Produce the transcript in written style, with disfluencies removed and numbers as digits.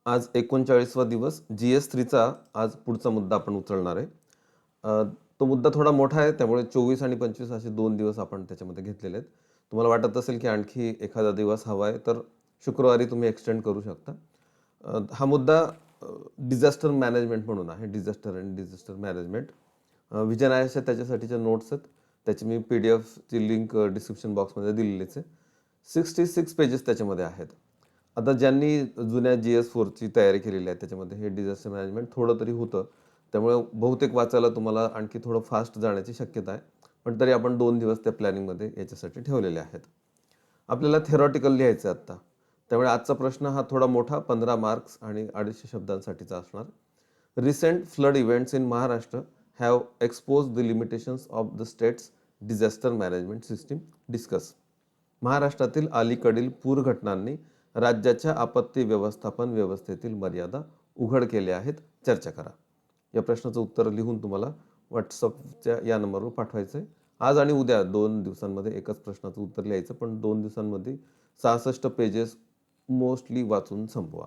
आज 39वा दिवस GS3चा आज पुढचा मुद्दा आपण उचलणार आहे. तो मुद्दा थोडा मोठा आहे त्यामुळे 24 आणि 25 असे 2 दिवस आपण त्याच्यामध्ये घेतलेले आहेत. तुम्हाला वाटत असेल की आणखी एखादा दिवस हवा आहे तर शुक्रवारी तुम्ही एक्सटेंड करू शकता. हा मुद्दा डिझास्टर मॅनेजमेंट म्हणून आहे. डिझास्टर आणि डिझास्टर मॅनेजमेंट. विजन आयच्या त्याच्यासाठीच्या नोट्स आहेत. त्याची मी PDFची लिंक डिस्क्रिप्शन बॉक्समध्ये दिलेलीच आहे. 66 पेजेस त्याच्यामध्ये आहेत. आता ज्यांनी जुन्या GS4ची तयारी केलेली आहे त्याच्यामध्ये हे डिझास्टर मॅनेजमेंट थोडं तरी होतं. त्यामुळे बहुतेक वाचायला तुम्हाला आणखी थोडं फास्ट जाण्याची शक्यता आहे. पण तरी आपण 2 दिवस त्या प्लॅनिंगमध्ये याच्यासाठी ठेवलेले आहेत. आपल्याला थेरॉटिकल लिहायचं आहे आत्ता. त्यामुळे आजचा प्रश्न हा थोडा मोठा 15 मार्क्स आणि 250 शब्दांसाठीचा असणार. Recent flood events in Maharashtra have expose the limitations of the states disaster management system. Discuss. महाराष्ट्रातील अलीकडील पूर घटनांनी राज्याच्या आपत्ती व्यवस्थापन व्यवस्थेतील मर्यादा उघड केल्या आहेत. चर्चा करा. या प्रश्नाचं उत्तर लिहून तुम्हाला व्हॉट्सअपच्या या नंबरवर पाठवायचं आहे. आज आणि उद्या 2 दिवसांमध्ये एकच प्रश्नाचं उत्तर लिहायचं, पण 2 दिवसांमध्ये 66 पेजेस मोस्टली वाचून संपवा.